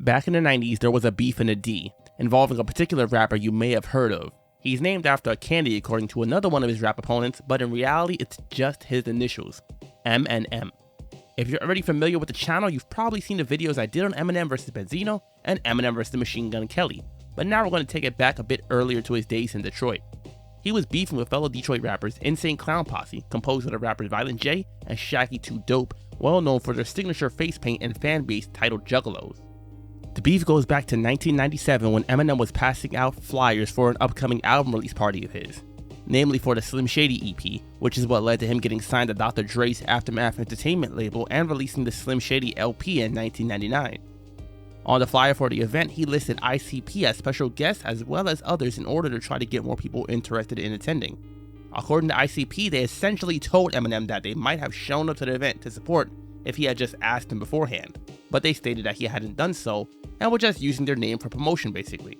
Back in the 90s, there was a beef in the D, involving a particular rapper you may have heard of. He's named after a candy according to another one of his rap opponents, but in reality it's just his initials, Eminem. If you're already familiar with the channel, you've probably seen the videos I did on Eminem vs Benzino and Eminem vs Machine Gun Kelly, but now we're going to take it back a bit earlier to his days in Detroit. He was beefing with fellow Detroit rappers Insane Clown Posse, composed of the rappers Violent J and Shaggy 2 Dope, well known for their signature face paint and fan base titled Juggalos. The beef goes back to 1997 when Eminem was passing out flyers for an upcoming album release party of his, namely for the Slim Shady EP, which is what led to him getting signed to Dr. Dre's Aftermath Entertainment label and releasing the Slim Shady LP in 1999. On the flyer for the event, he listed ICP as special guests as well as others in order to try to get more people interested in attending. According to ICP, they essentially told Eminem that they might have shown up to the event to support if he had just asked them beforehand, but they stated that he hadn't done so and were just using their name for promotion basically.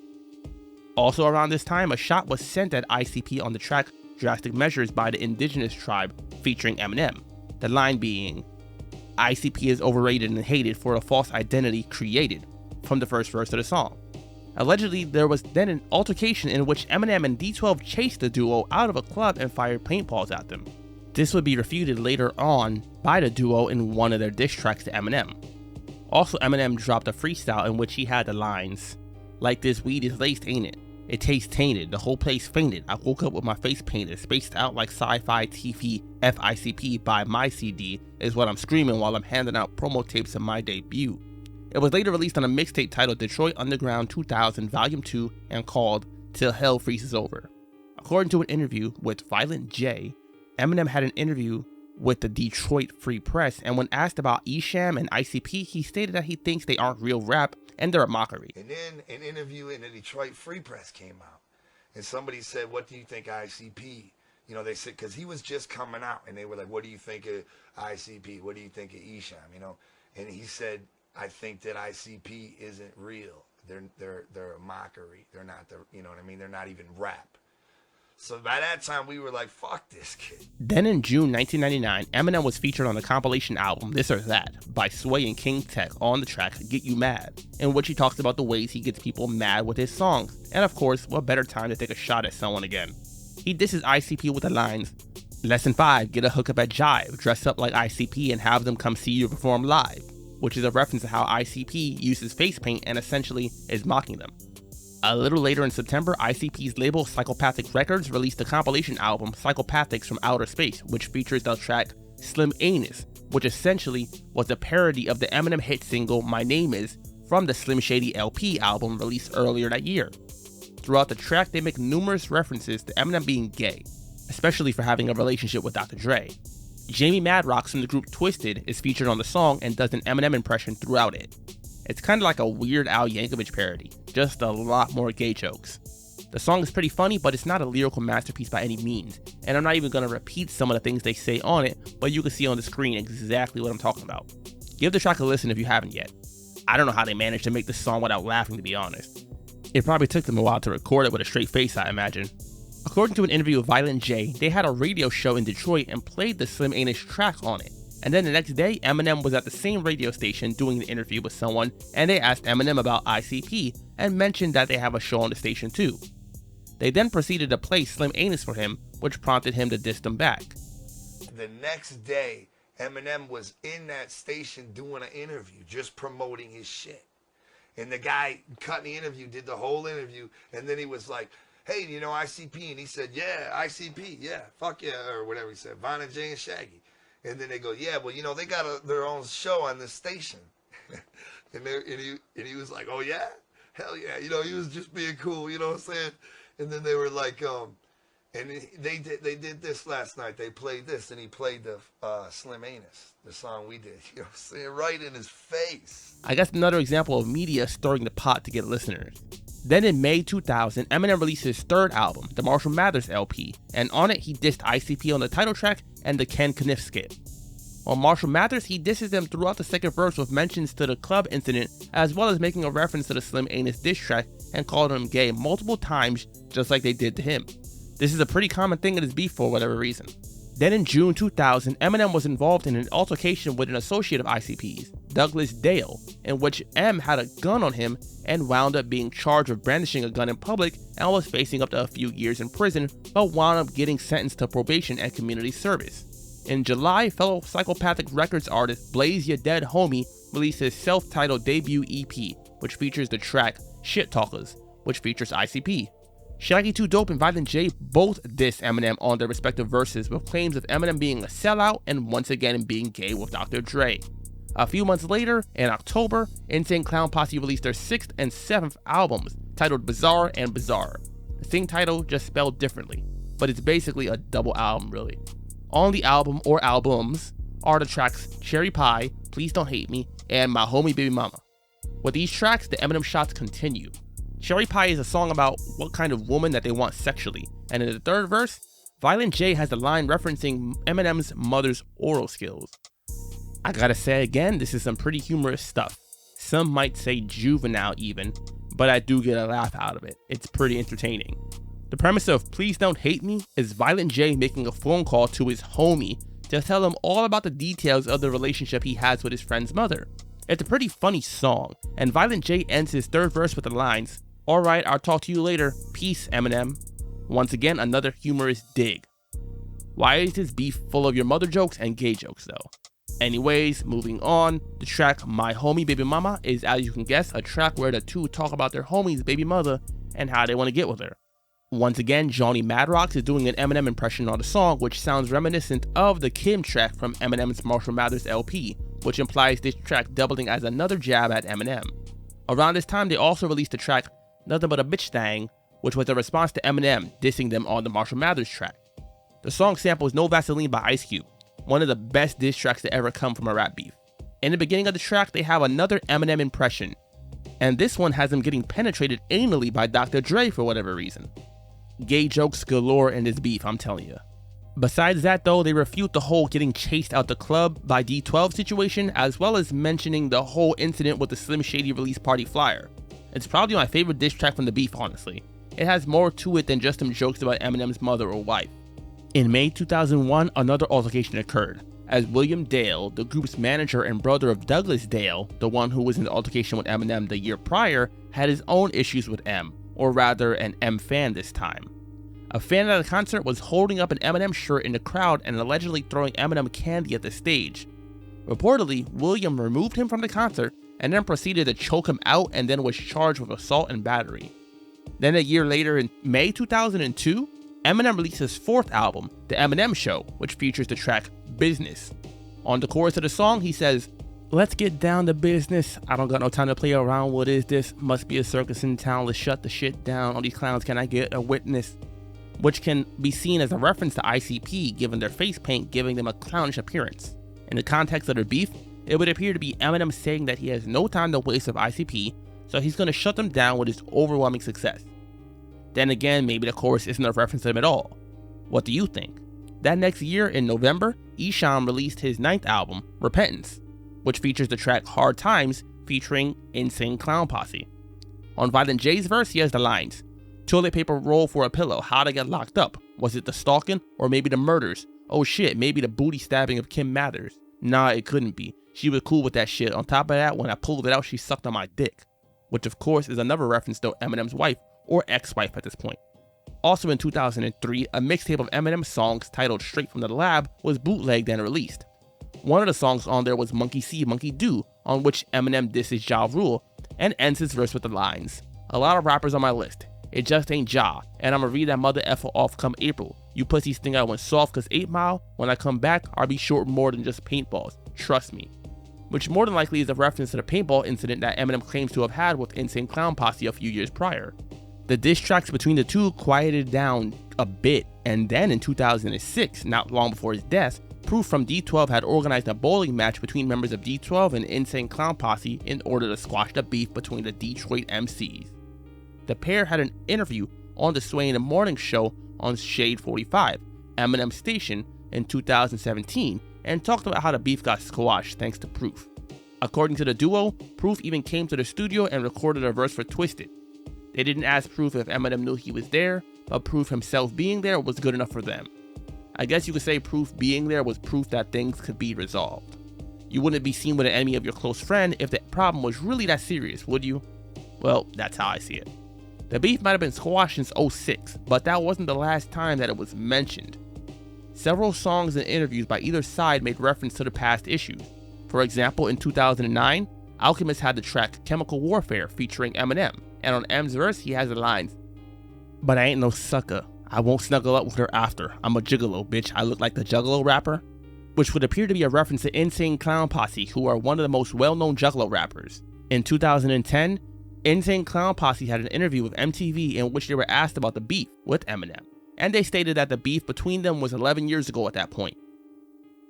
Also around this time, a shot was sent at ICP on the track Drastic Measures by the Indigenous Tribe featuring Eminem, the line being, "ICP is overrated and hated for a false identity created," from the first verse of the song. Allegedly, there was then an altercation in which Eminem and D12 chased the duo out of a club and fired paintballs at them. This would be refuted later on by the duo in one of their diss tracks to Eminem. Also, Eminem dropped a freestyle in which he had the lines, "Like this weed is laced, ain't it? It tastes tainted, the whole place fainted. I woke up with my face painted, spaced out like sci-fi TV FICP by my CD is what I'm screaming while I'm handing out promo tapes of my debut." It was later released on a mixtape titled Detroit Underground 2000 Volume 2 and called Till Hell Freezes Over. According to an interview with Violent J, Eminem had an interview with the Detroit Free Press, and when asked about Esham and ICP, he stated that he thinks they aren't real rap and they're a mockery. And then an interview in the Detroit Free Press came out, and somebody said, "What do you think of ICP?" You know, they said, because he was just coming out, and they were like, "What do you think of ICP? What do you think of Esham?" You know, and he said, "I think that ICP isn't real. They're a mockery. They're not you know what I mean? They're not even rap." So by that time, we were like, fuck this kid. Then in June 1999, Eminem was featured on the compilation album This or That by Sway and King Tech on the track Get You Mad, in which he talks about the ways he gets people mad with his songs. And of course, what better time to take a shot at someone again. He disses ICP with the lines, "Lesson 5, get a hookup at Jive, dress up like ICP and have them come see you perform live," which is a reference to how ICP uses face paint and essentially is mocking them. A little later in September, ICP's label Psychopathic Records released the compilation album Psychopathics from Outer Space, which features the track Slim Anus, which essentially was a parody of the Eminem hit single My Name Is from the Slim Shady LP album released earlier that year. Throughout the track, they make numerous references to Eminem being gay, especially for having a relationship with Dr. Dre. Jamie Madrox from the group Twisted is featured on the song and does an Eminem impression throughout it. It's kind of like a Weird Al Yankovic parody, just a lot more gay jokes. The song is pretty funny, but it's not a lyrical masterpiece by any means, and I'm not even going to repeat some of the things they say on it, but you can see on the screen exactly what I'm talking about. Give the track a listen if you haven't yet. I don't know how they managed to make this song without laughing, to be honest. It probably took them a while to record it with a straight face, I imagine. According to an interview with Violent J, they had a radio show in Detroit and played the Slim Anus track on it. And then the next day, Eminem was at the same radio station doing an interview with someone, and they asked Eminem about ICP and mentioned that they have a show on the station too. They then proceeded to play Slim Anus for him, which prompted him to diss them back. The next day, Eminem was in that station doing an interview, just promoting his shit. And the guy cutting the interview did the whole interview, and then he was like, "Hey, you know ICP?" And he said, "Yeah, ICP, yeah, fuck yeah," or whatever he said, Violent J and Shaggy. And then they go, "Yeah, well, you know, they got their own show on this station." and he was like, "Oh, yeah? Hell yeah." You know, he was just being cool, you know what I'm saying? And then they were like, and they did this last night. They played this, and he played the Slim Anus, the song we did. You know what I'm saying? Right in his face. I guess another example of media stirring the pot to get listeners. Then in May 2000, Eminem released his third album, the Marshall Mathers LP, and on it he dissed ICP on the title track and the Ken Kniff skit. On Marshall Mathers, he disses them throughout the second verse with mentions to the club incident, as well as making a reference to the Slim Anus diss track and calling him gay multiple times, just like they did to him. This is a pretty common thing in his beef for whatever reason. Then in June 2000, Eminem was involved in an altercation with an associate of ICP's, Douglas Dale, in which M had a gun on him and wound up being charged with brandishing a gun in public and was facing up to a few years in prison, but wound up getting sentenced to probation and community service. In July, fellow Psychopathic Records artist Blaze Ya Dead Homie released his self-titled debut EP, which features the track Shit Talkers, which features ICP. Shaggy 2 Dope and Violent J both diss Eminem on their respective verses, with claims of Eminem being a sellout and once again being gay with Dr. Dre. A few months later, in October, Insane Clown Posse released their 6th and 7th albums, titled Bizarre and Bizarre. The same title, just spelled differently, but it's basically a double album really. On the album or albums are the tracks Cherry Pie, Please Don't Hate Me, and My Homie Baby Mama. With these tracks, the Eminem shots continue. Cherry Pie is a song about what kind of woman that they want sexually, and in the third verse, Violent J has a line referencing Eminem's mother's oral skills. I gotta say again, this is some pretty humorous stuff. Some might say juvenile even, but I do get a laugh out of it. It's pretty entertaining. The premise of Please Don't Hate Me is Violent J making a phone call to his homie to tell him all about the details of the relationship he has with his friend's mother. It's a pretty funny song, and Violent J ends his third verse with the lines, "Alright, I'll talk to you later. Peace, Eminem." Once again, another humorous dig. Why is this beef full of your mother jokes and gay jokes though? Anyways, moving on, the track My Homie Baby Mama is, as you can guess, a track where the two talk about their homie's baby mother and how they want to get with her. Once again, Johnny Madrox is doing an Eminem impression on the song, which sounds reminiscent of the Kim track from Eminem's Marshall Mathers LP, which implies this track doubling as another jab at Eminem. Around this time, they also released the track Nothing But a Bitch Thang, which was a response to Eminem dissing them on the Marshall Mathers track. The song samples No Vaseline by Ice Cube, one of the best diss tracks to ever come from a rap beef. In the beginning of the track, they have another Eminem impression, and this one has him getting penetrated anally by Dr. Dre for whatever reason. Gay jokes galore in this beef, I'm telling you. Besides that though, they refute the whole getting chased out the club by D12 situation, as well as mentioning the whole incident with the Slim Shady release party flyer. It's probably my favorite diss track from the beef, honestly. It has more to it than just some jokes about Eminem's mother or wife. In May 2001, another altercation occurred, as William Dale, the group's manager and brother of Douglas Dale, the one who was in the altercation with Eminem the year prior, had his own issues with M, or rather an M fan this time. A fan at the concert was holding up an Eminem shirt in the crowd and allegedly throwing Eminem candy at the stage. Reportedly, William removed him from the concert and then proceeded to choke him out and then was charged with assault and battery. Then a year later, in May 2002, Eminem released his 4th album, The Eminem Show, which features the track Business. On the chorus of the song, he says, "Let's get down to business. I don't got no time to play around. What is this? Must be a circus in town. Let's shut the shit down. All these clowns, can I get a witness?" Which can be seen as a reference to ICP, given their face paint giving them a clownish appearance. In the context of their beef, it would appear to be Eminem saying that he has no time to waste with ICP, so he's going to shut them down with his overwhelming success. Then again, maybe the chorus isn't a reference to them at all. What do you think? That next year, in November, Esham released his 9th album, Repentance, which features the track Hard Times featuring Insane Clown Posse. On Violent J's verse, he has the lines, "Toilet paper roll for a pillow, how'd I get locked up? Was it the stalking, or maybe the murders? Oh shit, maybe the booty stabbing of Kim Mathers. Nah, it couldn't be. She was cool with that shit. On top of that, when I pulled it out, she sucked on my dick." Which of course is another reference to Eminem's wife, or ex-wife at this point. Also in 2003, a mixtape of Eminem songs titled Straight From The Lab was bootlegged and released. One of the songs on there was Monkey See, Monkey Do, on which Eminem disses Ja Rule, and ends his verse with the lines, "A lot of rappers on my list. It just ain't Ja, and I'ma read that mother effer off come April. You pussies think I went soft cause 8 Mile? When I come back, I'll be short more than just paintballs. Trust me." Which more than likely is a reference to the paintball incident that Eminem claims to have had with Insane Clown Posse a few years prior. The diss tracks between the two quieted down a bit, and then in 2006, not long before his death, Proof from D12 had organized a bowling match between members of D12 and Insane Clown Posse in order to squash the beef between the Detroit MCs. The pair had an interview on the Sway in the Morning show on Shade 45, Eminem's station, in 2017, and talked about how the beef got squashed thanks to Proof. According to the duo, Proof even came to the studio and recorded a verse for Twisted. They didn't ask Proof if Eminem knew he was there, but Proof himself being there was good enough for them. I guess you could say Proof being there was proof that things could be resolved. You wouldn't be seen with an enemy of your close friend if the problem was really that serious, would you? Well, that's how I see it. The beef might have been squashed since '06, but that wasn't the last time that it was mentioned. Several songs and interviews by either side made reference to the past issues. For example, in 2009, Alchemist had the track Chemical Warfare featuring Eminem, and on M's verse he has the lines, "But I ain't no sucker. I won't snuggle up with her after. I'm a gigolo, bitch. I look like the Juggalo rapper," which would appear to be a reference to Insane Clown Posse, who are one of the most well-known Juggalo rappers. In 2010, Insane Clown Posse had an interview with MTV in which they were asked about the beef with Eminem, and they stated that the beef between them was 11 years ago at that point.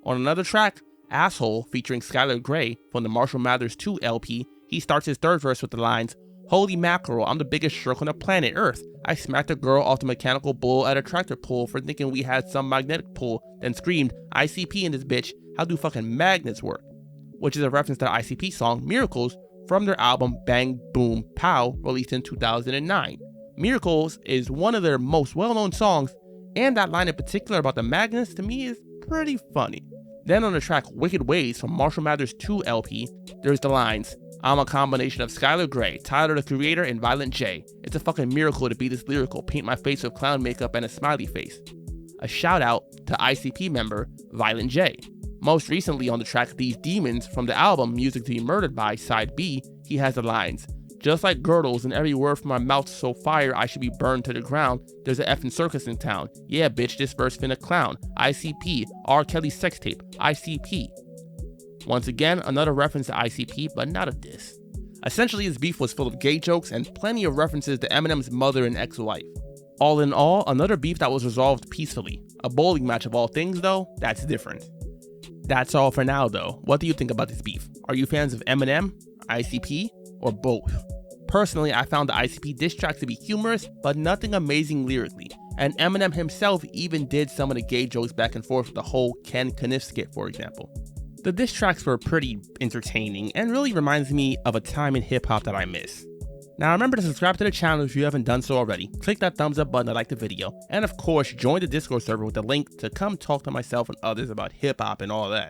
On another track, Asshole, featuring Skylar Grey from the Marshall Mathers 2 LP, he starts his third verse with the lines, "Holy mackerel, I'm the biggest shark on the planet Earth. I smacked a girl off the mechanical bull at a tractor pull for thinking we had some magnetic pull, then screamed, ICP in this bitch, how do fucking magnets work?" Which is a reference to the ICP song Miracles from their album Bang Boom Pow, released in 2009. Miracles is one of their most well-known songs, and that line in particular about the magnets to me is pretty funny. Then on the track Wicked Ways from Marshall Mathers 2 LP, there's the lines, "I'm a combination of Skylar Grey, Tyler the Creator, and Violent J. It's a fucking miracle to be this lyrical, paint my face with clown makeup and a smiley face." A shout out to ICP member Violent J. Most recently on the track These Demons from the album Music to be Murdered By Side B, he has the lines, "Just like girdles and every word from my mouth so fire I should be burned to the ground. There's a effing circus in town. Yeah bitch, this verse finna clown. ICP, R. Kelly sex tape, ICP." Once again, another reference to ICP, but not a diss. Essentially, his beef was full of gay jokes and plenty of references to Eminem's mother and ex-wife. All in all, another beef that was resolved peacefully. A bowling match of all things though, that's different. That's all for now though. What do you think about this beef? Are you fans of Eminem, ICP, or both? Personally, I found the ICP diss track to be humorous, but nothing amazing lyrically, and Eminem himself even did some of the gay jokes back and forth with the whole Ken Kniff skit, for example. The diss tracks were pretty entertaining and really reminds me of a time in hip hop that I miss. Now remember to subscribe to the channel if you haven't done so already, click that thumbs up button to like the video, and of course join the Discord server with the link to come talk to myself and others about hip hop and all that.